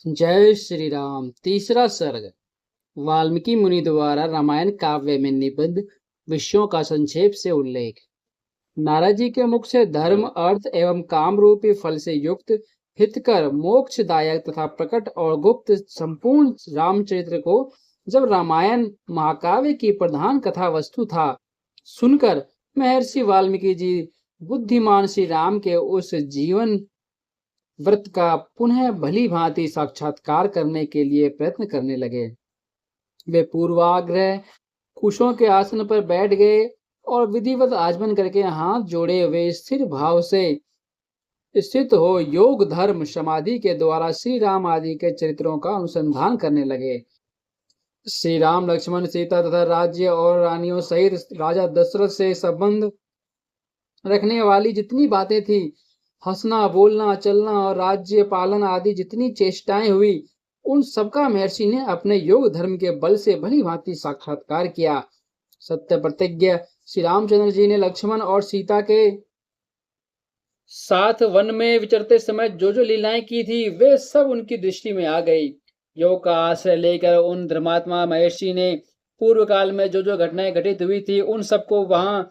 जय श्री राम। तीसरा सर्ग। वाल्मीकि मुनि द्वारा रामायण काव्य में निबद्ध विषयों का संक्षेप से उल्लेख। नारद जी के मुख से धर्म, अर्थ एवं काम रूपी फल से युक्त हितकर, मोक्षदायक तथा प्रकट और गुप्त संपूर्ण रामचरित्र को जब रामायण महाकाव्य की प्रधान कथा वस्तु था, सुनकर महर्षि वाल्मीकि जी बुद्धिमान श्री राम के उस जीवन व्रत का पुनः भली भांति साक्षात्कार करने के लिए प्रयत्न करने लगे। वे पूर्वाग्रह कुशों के आसन पर बैठ गए और विधिवत आचमन करके हाथ जोड़े हुए स्थिर भाव से स्थित हो योग, धर्म, समाधि के द्वारा श्री राम आदि के चरित्रों का अनुसंधान करने लगे। श्री राम, लक्ष्मण, सीता तथा राज्य और रानियों सहित राजा दशरथ से संबंध रखने वाली जितनी बातें थी, हंसना, बोलना, चलना और राज्य पालन आदि जितनी चेष्टाएं हुई, उन सबका महर्षि ने अपने योग धर्म के बल से भली भांति साक्षात्कार किया। सत्य प्रतिज्ञ श्री रामचंद्र जी ने लक्ष्मण और सीता के साथ वन में विचरते समय जो जो लीलाएं की थी, वे सब उनकी दृष्टि में आ गई। योग का आश्रय लेकर उन धर्मात्मा महर्षि ने पूर्व काल में जो जो घटनाएं घटित हुई थी, उन सबको वहां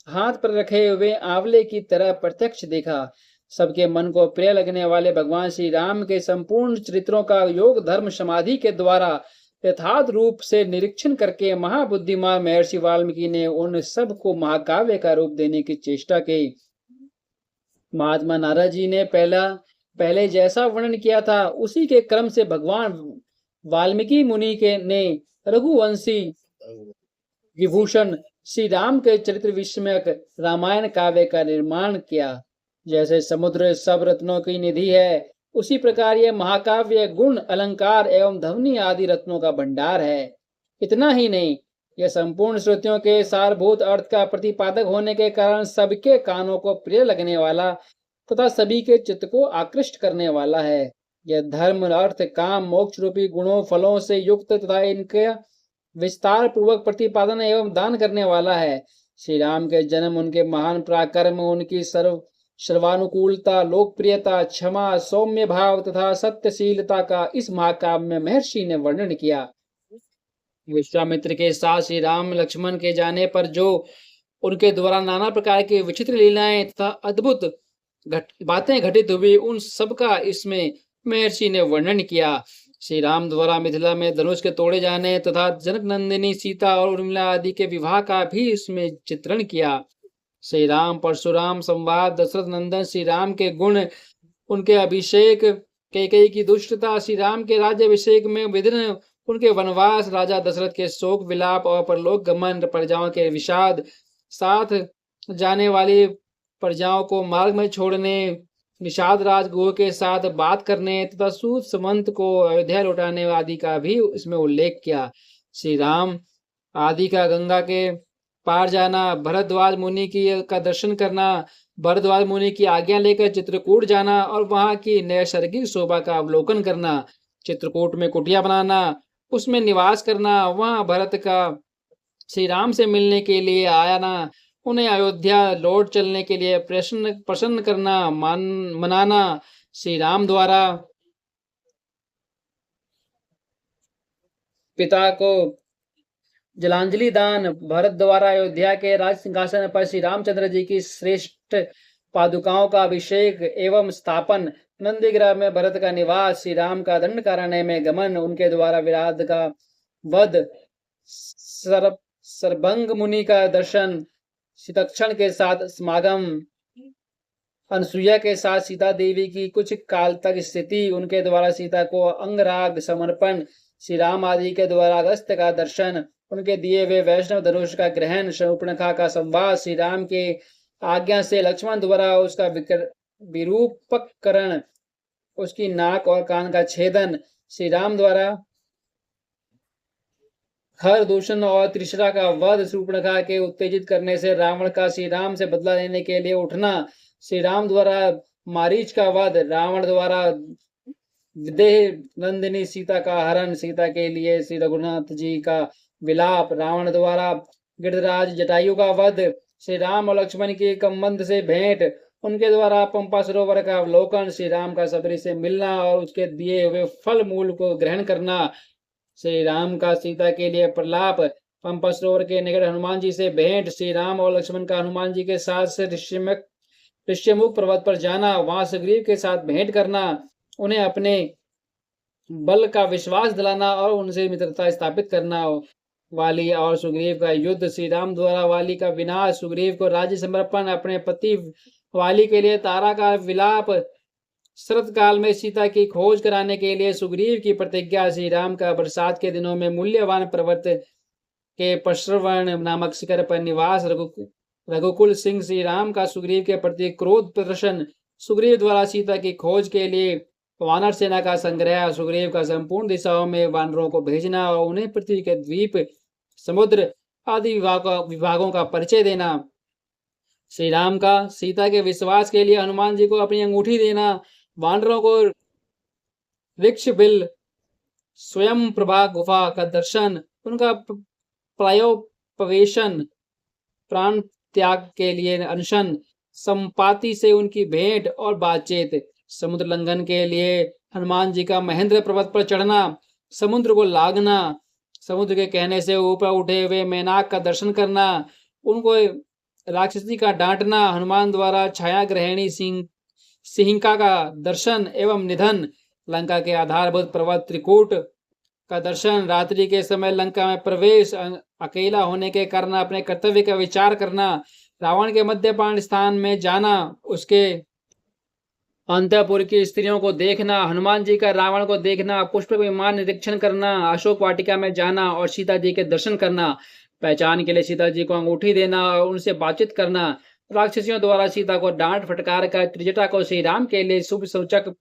हाथ पर रखे हुए आंवले की तरह प्रत्यक्ष देखा। सबके मन को प्रिय लगने वाले भगवान श्री राम के संपूर्ण चरित्रों का योग, धर्म, समाधि के द्वारा यथार्थ रूप से निरीक्षण करके महाबुद्धिमान महर्षि वाल्मीकि ने उन सब को महाकाव्य का रूप देने की चेष्टा की। महात्मा नारद जी ने पहले जैसा वर्णन किया था, उसी के क्रम से भगवान वाल्मीकि मुनि के ने रघुवंशी विभूषण श्री राम के चरित्र विस्मयक रामायण काव्य का निर्माण किया। जैसे समुद्र सब रत्नों की निधि है, उसी प्रकार यह महाकाव्य गुण, अलंकार एवं ध्वनि आदि रत्नों का भंडार है। इतना ही नहीं, यह संपूर्ण श्रुतियों के सारभूत अर्थ का प्रतिपादक होने के कारण सबके कानों को प्रिय लगने वाला तथा सभी के चित्त को आकृष्ट करने वाला है। यह धर्म, अर्थ, काम, मोक्ष रूपी गुणों, फलों से युक्त तथा इनके विस्तार पूर्वक प्रतिपादन एवं दान करने वाला है। श्री राम के जन्म, उनके महान पराक्रम, उनकी सर्वानुकूलता, लोकप्रियता, क्षमा, सौम्य भाव तथा सत्यशीलता का इस महाकाव्य में महर्षि ने वर्णन किया। विश्वामित्र के साथ श्री राम लक्ष्मण के जाने पर जो उनके द्वारा नाना प्रकार की विचित्र लीलाएं तथा अद्भुत बातें घटित हुई, उन सबका इसमें महर्षि ने वर्णन किया। श्री राम द्वारा मिथिला में धनुष के तोड़े जाने तथा जनक नंदिनी सीता और उर्मिला आदि के विवाह का भी इसमें चित्रण किया। श्री राम परशुराम संवाद, दशरथ नंदन श्री राम के गुण, उनके अभिषेक, कैकेयी की दुष्टता, श्री राम के राज्याभिषेक में विघ्न, उनके वनवास, राजा दशरथ के शोक विलाप और परलोक गमन, प्रजाओं के विषाद, साथ जाने वाली प्रजाओं को मार्ग में छोड़ने, निषाद राजगुह के साथ बात करने तथा सूत समंत को अयोध्या लौटाने आदि का भी इसमें उल्लेख किया। श्री राम आदि का गंगा के पार जाना, भरद्वाज मुनि की का दर्शन करना, भरद्वाज मुनि की आज्ञा लेकर चित्रकूट जाना और वहां की नैसर्गिक शोभा का अवलोकन करना, चित्रकूट में कुटिया बनाना, उसमें निवास करना, वहां भरत का श्री राम से मिलने के लिए आना, उन्हें अयोध्या लौट चलने के लिए प्रसन्न करना, मनाना, श्री राम द्वारा पिता को जलांजलि दान, भरत द्वारा अयोध्या के राज सिंहासन पर श्री रामचंद्र जी की श्रेष्ठ पादुकाओं का अभिषेक एवं स्थापन, नंदीग्राम में भरत का निवास, श्री राम का दंडकारण्य में गमन, उनके द्वारा विराट का वध, सरभंग मुनि का दर्शन, सीतक्षण के साथ समागम, अनसुईया के साथ सीता देवी की कुछ काल तक स्थिति, उनके द्वारा सीता को अंगराग समर्पण, श्री राम आदि के द्वारा अगस्त्य का दर्शन, उनके दिए हुए वैष्णव धनुष का ग्रहण, शूर्पणखा का संवाद, श्री राम के आज्ञा से लक्ष्मण द्वारा उसका विरूपकरण, उसकी नाक और कान का छेदन, श्री राम द्वारा खर दूषण और त्रिशरा का वध, शूर्पणखा के उत्तेजित करने से रावण का श्री राम से बदला लेने के लिए उठना, श्री राम द्वारा मारीच का वध, रावण द्वारा विदेह नंदिनी सीता का हरण, सीता के लिए श्री रघुनाथ जी का विलाप, रावण द्वारा गिरिराज जटायु का वध, श्री राम और लक्ष्मण की संबंध से भेंट, उनके द्वारा पंपा सरोवर का अवलोकन, श्री राम का सबरी से मिलना और उसके दिए हुए फल मूल को ग्रहण करना, श्री राम का सीता के लिए प्रलाप, पंपा सरोवर के निकट हनुमान जी से भेंट, श्री राम और लक्ष्मण का हनुमान जी के साथ से ऋष्यमुख पर्वत पर जाना, वहां सुग्रीव के साथ भेंट करना, उन्हें अपने बल का विश्वास दिलाना और उनसे मित्रता स्थापित करना, वाली और सुग्रीव का युद्ध, श्री राम द्वारा वाली का विनाश, सुग्रीव को राज्य समर्पण, अपने पति वाली के लिए तारा का विलाप, शरत काल में सीता की खोज कराने के लिए सुग्रीव की प्रतिज्ञा, श्री राम का बरसात के दिनों में मूल्यवान पर्वत के पश्रवण नामक शिखर पर निवास, रघुकुल सिंह, श्री राम का सुग्रीव के प्रति क्रोध प्रदर्शन, सुग्रीव द्वारा सीता की खोज के लिए वानर सेना का संग्रह, सुग्रीव का संपूर्ण दिशाओं में वानरों को भेजना और उन्हें पृथ्वी के द्वीप, समुद्र आदि विभागों का परिचय देना, श्री राम का सीता के विश्वास के लिए हनुमान जी को अपनी अंगूठी देना, वानरों को वृक्ष बिल, स्वयं प्रभा गुफा का दर्शन, उनका प्रायोपवेशन, प्राण त्याग के लिए अनशन, संपाति से उनकी भेंट और बातचीत, समुद्र लंघन के लिए हनुमान जी का महेंद्र पर्वत पर चढ़ना, समुद्र को लागना, समुद्र के कहने से ऊपर उठे हुए मेनाक का दर्शन करना, उनको राक्षसी का डांटना, हनुमान द्वारा छाया ग्रहणी सिंहिका का दर्शन एवं निधन, लंका के आधारभूत पर्वत त्रिकूट का दर्शन, रात्रि के समय लंका में प्रवेश, अकेला होने के कारण अपने कर्तव्य का विचार करना, रावण के मध्यपान स्थान में जाना, उसके अंतःपुर की स्त्रियों को देखना, हनुमान जी का रावण को देखना, पुष्पक विमान निरीक्षण करना, अशोक वाटिका में जाना और सीता जी के दर्शन करना, पहचान के लिए सीता जी को अंगूठी देना और उनसे बातचीत करना, राक्षसियों द्वारा सीता को डांट फटकार कर त्रिजटा को श्री राम के लिए शुभ सूचक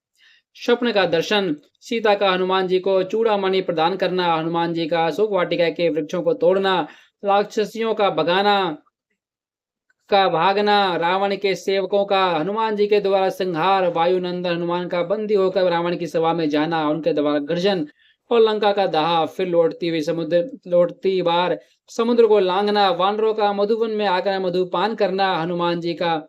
स्वप्न का दर्शन, सीता का हनुमान जी को चूड़ामणि प्रदान करना, हनुमान जी का अशोक वाटिका के वृक्षों को तोड़ना, राक्षसियों का भागना, रावण के सेवकों का हनुमान जी के द्वारा संहार, वायुनंदन हनुमान का बंदी होकर रावण की सभा में जाना, उनके द्वारा गर्जन और लंका का दहा, फिर लौटती बार समुद्र को लांघना, वानरों का मधुवन में आकर मधुपान करना, हनुमान जी का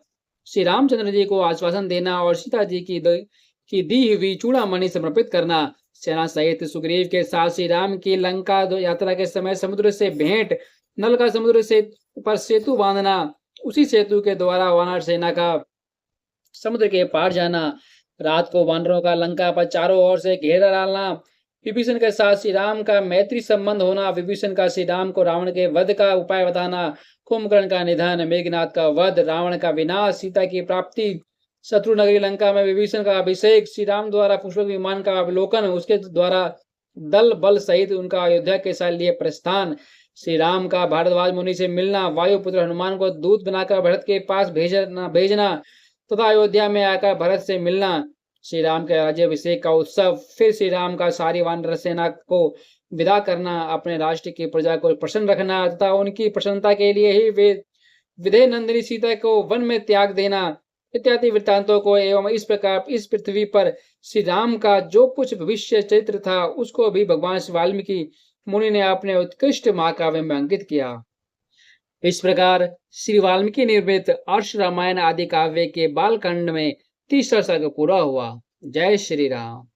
श्री रामचंद्र जी को आश्वासन देना और सीता जी की दी हुई चूड़ामणि समर्पित करना, सेना सहित सुग्रीव के साथ श्री राम की लंका यात्रा के समय समुद्र से भेंट, नल का समुद्र से पर सेतु बांधना, उसी सेतु के द्वारा वानर सेना का समुद्र के पार जाना, रात को वानरों का लंका पर चारों ओर से घेरा डालना, विभीषण के साथ श्री राम का मैत्री संबंध होना, विभीषण का श्री राम को रावण के वध का उपाय बताना, कुंभकर्ण का निधन, मेघनाथ का वध, रावण का विनाश, सीता की प्राप्ति, शत्रु नगरी लंका में विभीषण का अभिषेक, श्री राम द्वारा पुष्पक विमान का अवलोकन, उसके द्वारा दल बल सहित उनका अयोध्या के साथ लिए प्रस्थान, श्री राम का भारद्वाज मुनि से मिलना, वायुपुत्र हनुमान को दूत बनाकर भरत के पास भेजना तथा अयोध्या में आकर भरत से मिलना, श्री राम के राज्याभिषेक का उत्सव, फिर श्री राम का सारी वानर सेना को विदा करना, अपने राष्ट्र की प्रजा को प्रसन्न रखना तथा उनकी प्रसन्नता के लिए ही वे विधेय नंदिनी सीता को वन में त्याग देना, इत्यादि वृत्तांतों को एवं इस प्रकार इस पृथ्वी पर श्री राम का जो कुछ भविष्य चरित्र था उसको भी भगवान वाल्मीकि मुनि ने अपने उत्कृष्ट महाकाव्य में अंकित किया। इस प्रकार श्री वाल्मीकि निर्मित अर्ष रामायण आदि काव्य के बालकांड में तीसरा सर्ग पूरा हुआ। जय श्री राम।